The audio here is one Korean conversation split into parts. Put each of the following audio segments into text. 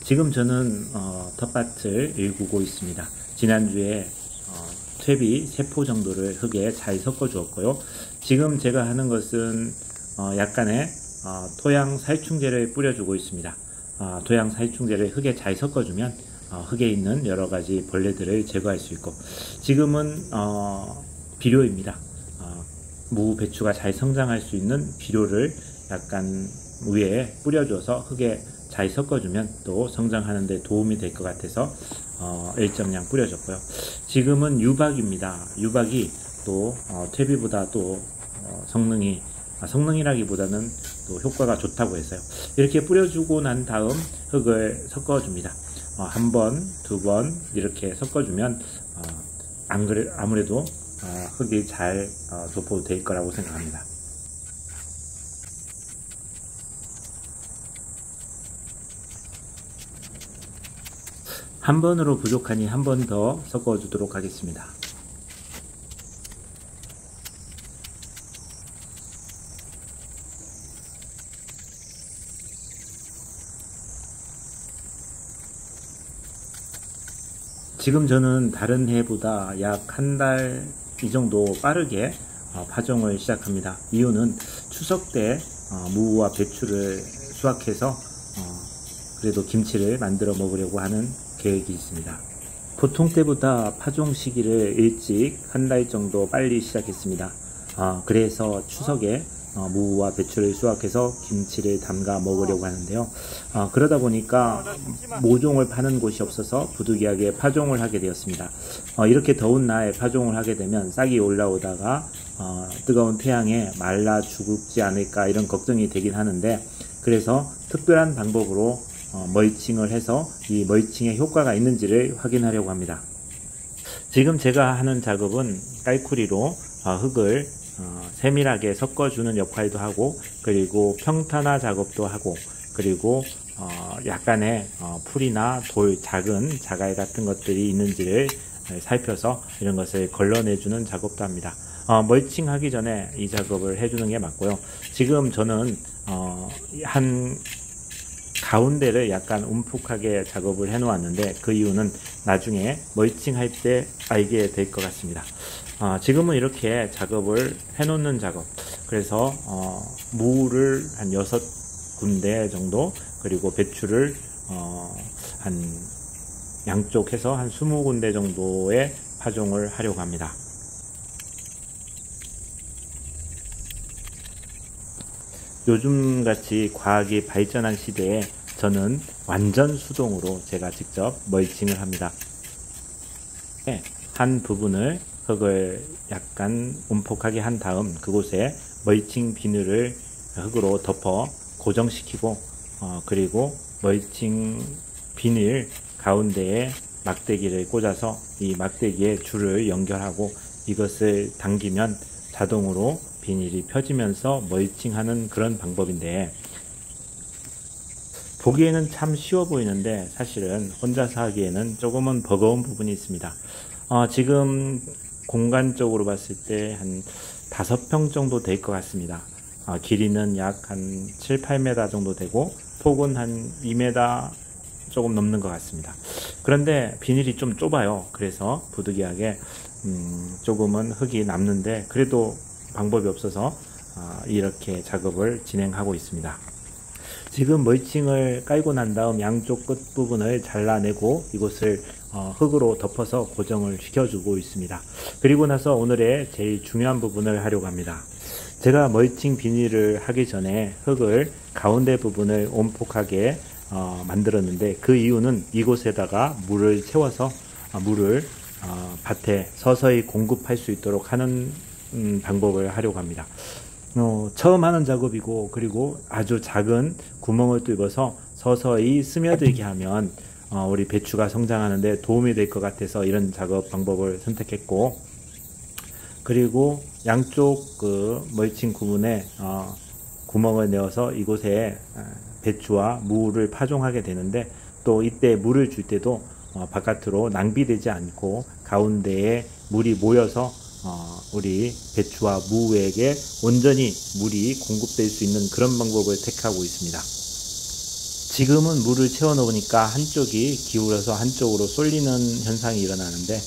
지금 저는 텃밭을 일구고 있습니다. 지난주에 퇴비 3포 정도를 흙에 잘 섞어 주었고요. 지금 제가 하는 것은 약간의 토양 살충제를 뿌려주고 있습니다. 토양 살충제를 흙에 잘 섞어주면 흙에 있는 여러가지 벌레들을 제거할 수 있고, 지금은 비료입니다. 무 배추가 잘 성장할 수 있는 비료를 약간 위에 뿌려줘서 흙에 잘 섞어주면 또 성장하는 데 도움이 될 것 같아서 일정량 뿌려줬고요. 지금은 유박입니다. 유박이 또 퇴비보다 또 성능이라기보다는 또 효과가 좋다고 해서요. 이렇게 뿌려주고 난 다음 흙을 섞어줍니다. 한 번, 두 번 이렇게 섞어주면 아무래도 흙이 잘 도포될 거라고 생각합니다. 한 번으로 부족하니 한 번 더 섞어주도록 하겠습니다. 지금 저는 다른 해보다 약 한 달 이 정도 빠르게 파종을 시작합니다. 이유는 추석 때 무와 배추를 수확해서 그래도 김치를 만들어 먹으려고 하는 계획이 있습니다. 보통 때보다 파종 시기를 일찍 한 달 정도 빨리 시작했습니다. 그래서 추석에 무와 배추를 수확해서 김치를 담가 먹으려고 하는데요. 그러다 보니까 모종을 파는 곳이 없어서 부득이하게 파종을 하게 되었습니다. 이렇게 더운 날에 파종을 하게 되면 싹이 올라오다가 뜨거운 태양에 말라 죽지 않을까 이런 걱정이 되긴 하는데, 그래서 특별한 방법으로 멀칭을 해서 이 멀칭의 효과가 있는지를 확인하려고 합니다. 지금 제가 하는 작업은 깔쿠리로 흙을 세밀하게 섞어주는 역할도 하고, 그리고 평탄화 작업도 하고, 그리고 약간의 풀이나 돌, 작은 자갈 같은 것들이 있는지를 살펴서 이런 것을 걸러내주는 작업도 합니다. 멀칭 하기 전에 이 작업을 해주는 게 맞고요. 지금 저는 한 가운데를 약간 움푹하게 작업을 해 놓았는데, 그 이유는 나중에 멀칭 할 때 알게 될 것 같습니다. 지금은 이렇게 작업을 해 놓는 작업, 그래서 무를 한 6군데 정도, 그리고 배추를 한 양쪽 해서 한 20군데 정도의 파종을 하려고 합니다. 요즘같이 과학이 발전한 시대에 저는 완전 수동으로 제가 직접 멀칭을 합니다. 한 부분을 흙을 약간 움푹하게 한 다음 그곳에 멀칭 비늘을 흙으로 덮어 고정시키고, 그리고 멀칭 비닐 가운데에 막대기를 꽂아서 이 막대기에 줄을 연결하고 이것을 당기면 자동으로 비닐이 펴지면서 멀칭하는 그런 방법인데, 보기에는 참 쉬워 보이는데 사실은 혼자서 하기에는 조금은 버거운 부분이 있습니다. 지금 공간적으로 봤을 때 한 5평 정도 될 것 같습니다. 길이는 약 한 7, 8m 정도 되고 폭은 한 2m 조금 넘는 것 같습니다. 그런데 비닐이 좀 좁아요. 그래서 부득이하게 조금은 흙이 남는데, 그래도 방법이 없어서 이렇게 작업을 진행하고 있습니다. 지금 멀칭을 깔고 난 다음 양쪽 끝 부분을 잘라내고 이곳을 흙으로 덮어서 고정을 시켜주고 있습니다. 그리고 나서 오늘의 제일 중요한 부분을 하려고 합니다. 제가 멀칭 비닐을 하기 전에 흙을 가운데 부분을 온폭하게 만들었는데, 그 이유는 이곳에다가 물을 채워서 물을 밭에 서서히 공급할 수 있도록 하는 방법을 하려고 합니다. 처음 하는 작업이고, 그리고 아주 작은 구멍을 뚫어서 서서히 스며들게 하면 우리 배추가 성장하는데 도움이 될 것 같아서 이런 작업 방법을 선택했고, 그리고 양쪽 그 멀칭 부분에 구멍을 내어서 이곳에 배추와 무를 파종하게 되는데, 또 이때 물을 줄 때도 바깥으로 낭비되지 않고 가운데에 물이 모여서 우리 배추와 무에게 온전히 물이 공급될 수 있는 그런 방법을 택하고 있습니다. 지금은 물을 채워 놓으니까 한쪽이 기울어서 한쪽으로 쏠리는 현상이 일어나는데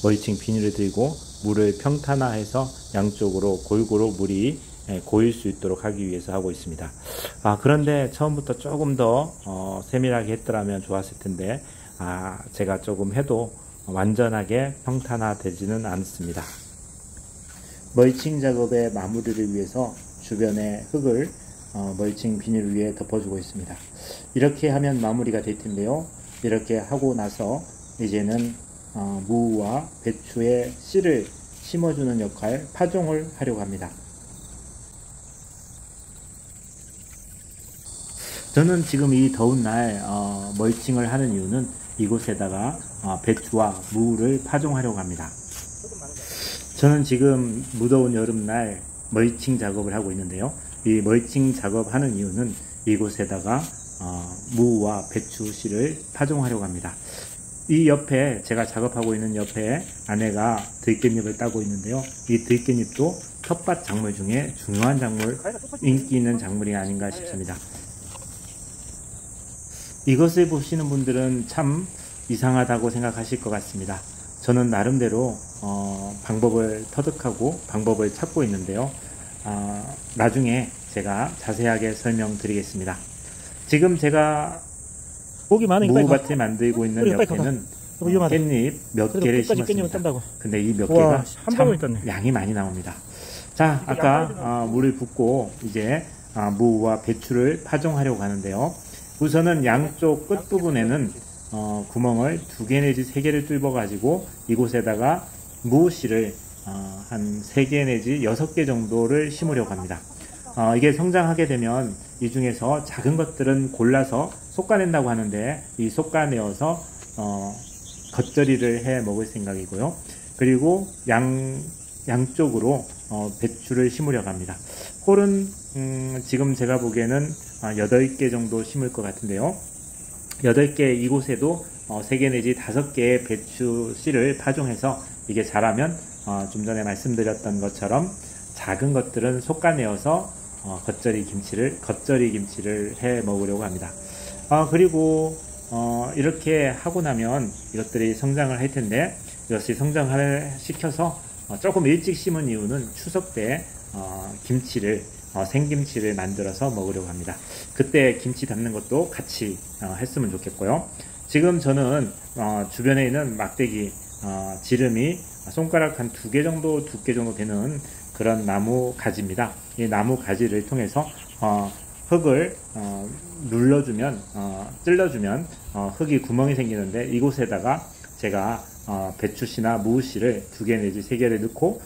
멀칭 비닐을 들고 물을 평탄화해서 양쪽으로 골고루 물이 고일 수 있도록 하기 위해서 하고 있습니다. 그런데 처음부터 조금 더 세밀하게 했더라면 좋았을 텐데 제가 조금 해도 완전하게 평탄화되지는 않습니다. 멀칭 작업의 마무리를 위해서 주변에 흙을 멀칭 비닐 위에 덮어주고 있습니다. 이렇게 하면 마무리가 될 텐데요. 이렇게 하고 나서 이제는 무와 배추의 씨를 심어주는 역할, 파종을 하려고 합니다. 저는 지금 이 더운 날 멀칭을 하는 이유는 이곳에다가 배추와 무를 파종하려고 합니다. 저는 지금 무더운 여름날 멀칭 작업을 하고 있는데요. 이 멀칭 작업하는 이유는 이곳에다가 무와 배추 씨를 파종하려고 합니다. 이 옆에 제가 작업하고 있는 옆에 아내가 들깻잎을 따고 있는데요. 이 들깻잎도 텃밭 작물 중에 중요한 작물, 인기 있는 작물이 아닌가 싶습니다. 이것을 보시는 분들은 참 이상하다고 생각하실 것 같습니다. 저는 나름대로 방법을 터득하고 방법을 찾고 있는데요. 나중에 제가 자세하게 설명드리겠습니다. 지금 제가 무밭을 만들고 있는 옆에는 깻잎 몇 개를 심었습니다. 근데 이 몇 개가 참 양이 많이 나옵니다. 자, 아까 물을 붓고 이제 무와 배추를 파종하려고 하는데요. 우선은 양쪽 끝부분에는 구멍을 2개 내지 3개를 뚫어 가지고 이곳에다가 무씨를 한 3개 내지 6개 정도를 심으려고 합니다. 이게 성장하게 되면 이 중에서 작은 것들은 골라서 솎아낸다고 하는데 이 솎아내어서 겉절이를 해 먹을 생각이고요. 그리고 양쪽으로 배추를 심으려고 합니다. 홀은 지금 제가 보기에는 8개 정도 심을 것 같은데요. 8개 이곳에도 3개 내지 5개의 배추 씨를 파종해서 이게 자라면 좀 전에 말씀드렸던 것처럼 작은 것들은 솎아내어서 겉절이 김치를 해 먹으려고 합니다. 그리고 이렇게 하고 나면 이것들이 성장을 할 텐데 이것이 성장을 시켜서 조금 일찍 심은 이유는 추석 때 생김치를 만들어서 먹으려고 합니다. 그때 김치 담는 것도 같이 했으면 좋겠고요. 지금 저는 주변에 있는 막대기 지름이 손가락 한 2개 정도 두께 정도 되는 그런 나무 가지입니다. 이 나무 가지를 통해서 흙을 눌러주면 찔러주면 흙이 구멍이 생기는데 이곳에다가 제가 배추씨나 무씨를 2개 내지 3개를 넣고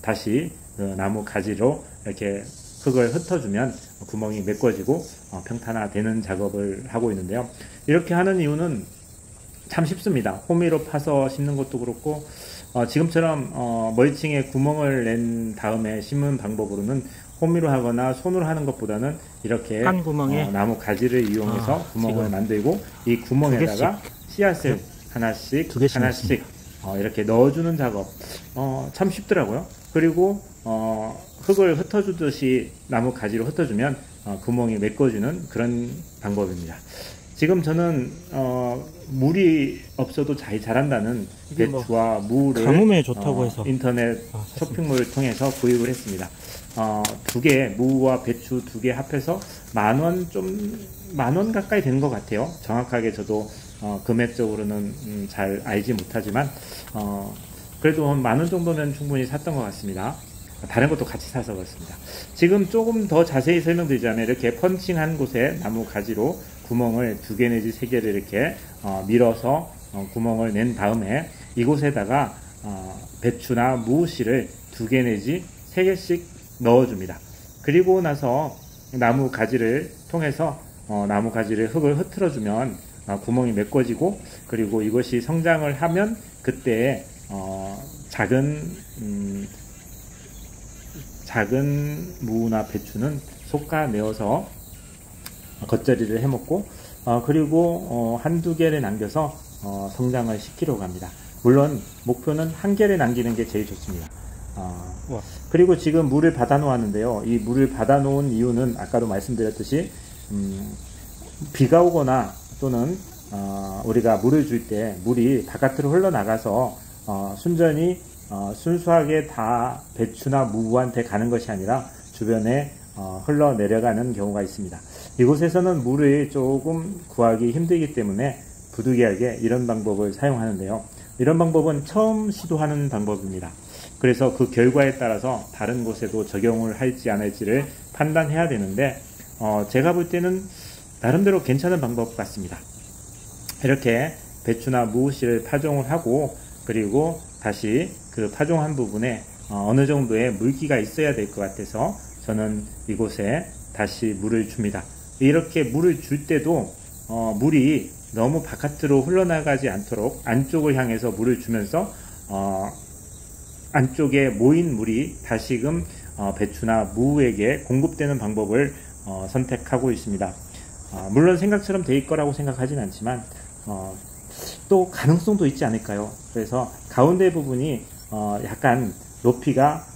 다시 그 나무 가지로 이렇게 흙을 흩어주면 구멍이 메꿔지고 평탄화되는 작업을 하고 있는데요. 이렇게 하는 이유는 참 쉽습니다. 호미로 파서 심는 것도 그렇고 지금처럼 멀칭에 구멍을 낸 다음에 심은 방법으로는 호미로 하거나 손으로 하는 것보다는 이렇게 한 구멍에 나무 가지를 이용해서 구멍을 만들고 이 구멍에다가 씨앗을 하나씩 이렇게 넣어주는 작업 참 쉽더라고요. 그리고 흙을 흩어주듯이 나무 가지로 흩어주면 구멍이 메꿔주는 그런 방법입니다. 지금 저는 물이 없어도 잘 자란다는 배추와 무를 가뭄에 좋다고 해서 인터넷 쇼핑몰을 통해서 구입을 했습니다. 2개, 무와 배추 2개 합해서 만원 가까이 되는 것 같아요. 정확하게 저도 금액적으로는 잘 알지 못하지만 그래도 한 만원 정도는 충분히 샀던 것 같습니다. 다른 것도 같이 사서 그렇습니다. 지금 조금 더 자세히 설명드리자면 이렇게 펀칭한 곳에 나무 가지로 구멍을 2개 내지 3개를 이렇게 밀어서 구멍을 낸 다음에 이곳에다가 배추나 무씨를 2개 내지 3개씩 넣어줍니다. 그리고 나서 나무 가지를 통해서 나무 가지를 흙을 흐트러주면 구멍이 메꿔지고 그리고 이것이 성장을 하면 그때 작은 무나 배추는 솎아내어서 겉절이를 해먹고 그리고 한두 개를 남겨서 성장을 시키려고 합니다. 물론 목표는 1개를 남기는 게 제일 좋습니다. 그리고 지금 물을 받아 놓았는데요. 이 물을 받아 놓은 이유는 아까도 말씀드렸듯이 비가 오거나 또는 우리가 물을 줄 때 물이 바깥으로 흘러나가서 순전히 순수하게 다 배추나 무한테 가는 것이 아니라 주변에 흘러내려가는 경우가 있습니다. 이곳에서는 물을 조금 구하기 힘들기 때문에 부득이하게 이런 방법을 사용하는데요. 이런 방법은 처음 시도하는 방법입니다. 그래서 그 결과에 따라서 다른 곳에도 적용을 할지 안 할지를 판단해야 되는데 제가 볼 때는 나름대로 괜찮은 방법 같습니다. 이렇게 배추나 무씨를 파종을 하고 그리고 다시 그 파종한 부분에 어느 정도의 물기가 있어야 될 것 같아서 저는 이곳에 다시 물을 줍니다. 이렇게 물을 줄 때도 물이 너무 바깥으로 흘러나가지 않도록 안쪽을 향해서 물을 주면서 안쪽에 모인 물이 다시금 배추나 무에게 공급되는 방법을 선택하고 있습니다. 물론 생각처럼 될 거라고 생각하진 않지만 또 가능성도 있지 않을까요? 그래서 가운데 부분이 약간 높이가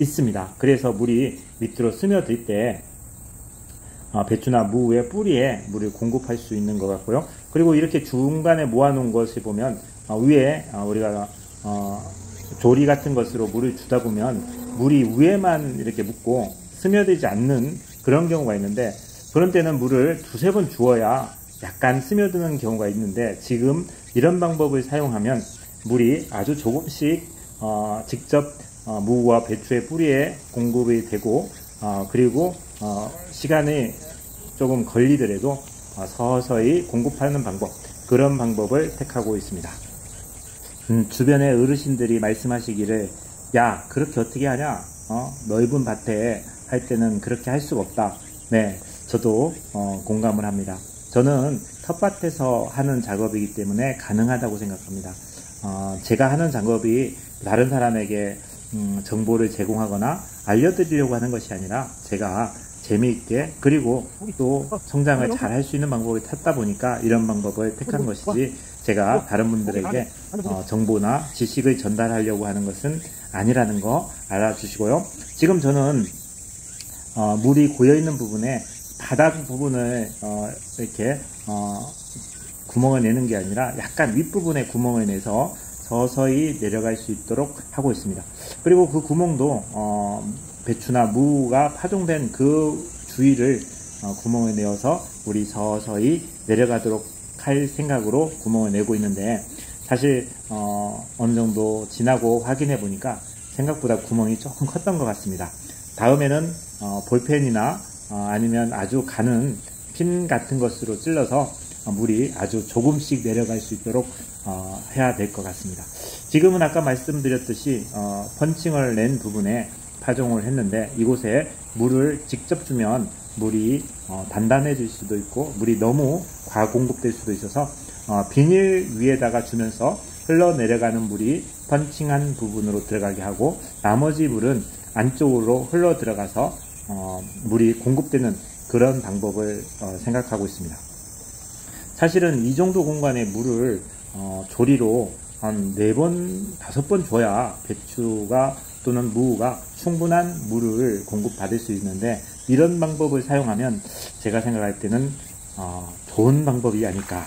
있습니다. 그래서 물이 밑으로 스며들 때 배추나 무의 뿌리에 물을 공급할 수 있는 것 같고요. 그리고 이렇게 중간에 모아놓은 것을 보면 위에 우리가 조리 같은 것으로 물을 주다 보면 물이 위에만 이렇게 묻고 스며들지 않는 그런 경우가 있는데 그런 때는 물을 두세 번 주어야 약간 스며드는 경우가 있는데 지금 이런 방법을 사용하면 물이 아주 조금씩 직접 무와 배추의 뿌리에 공급이 되고 그리고 시간이 조금 걸리더라도 서서히 공급하는 방법, 그런 방법을 택하고 있습니다. 주변의 어르신들이 말씀하시기를 야 그렇게 어떻게 하냐, 넓은 밭에 할 때는 그렇게 할 수가 없다. 네, 저도 공감을 합니다. 저는 텃밭에서 하는 작업이기 때문에 가능하다고 생각합니다. 제가 하는 작업이 다른 사람에게 정보를 제공하거나 알려드리려고 하는 것이 아니라 제가 재미있게 그리고 또 성장을 잘 할 수 있는 방법을 찾다 보니까 이런 방법을 택한 것이지 제가 다른 분들에게 정보나 지식을 전달하려고 하는 것은 아니라는 거 알아주시고요. 지금 저는 물이 고여있는 부분에 바닥 부분을 이렇게 구멍을 내는 게 아니라 약간 윗부분에 구멍을 내서 서서히 내려갈 수 있도록 하고 있습니다. 그리고 그 구멍도 배추나 무가 파종된 그 주위를 구멍을 내어서 물이 서서히 내려가도록 할 생각으로 구멍을 내고 있는데 사실 어느 정도 지나고 확인해 보니까 생각보다 구멍이 조금 컸던 것 같습니다. 다음에는 볼펜이나 아니면 아주 가는 핀 같은 것으로 찔러서 물이 아주 조금씩 내려갈 수 있도록 해야 될 것 같습니다. 지금은 아까 말씀드렸듯이 펀칭을 낸 부분에 파종을 했는데 이곳에 물을 직접 주면 물이 단단해질 수도 있고 물이 너무 과공급될 수도 있어서 비닐 위에다가 주면서 흘러내려가는 물이 펀칭한 부분으로 들어가게 하고 나머지 물은 안쪽으로 흘러 들어가서 물이 공급되는 그런 방법을 생각하고 있습니다. 사실은 이 정도 공간에 물을 조리로 한 4번, 5번 줘야 배추가 또는 무가 충분한 물을 공급받을 수 있는데 이런 방법을 사용하면 제가 생각할 때는 좋은 방법이 아닐까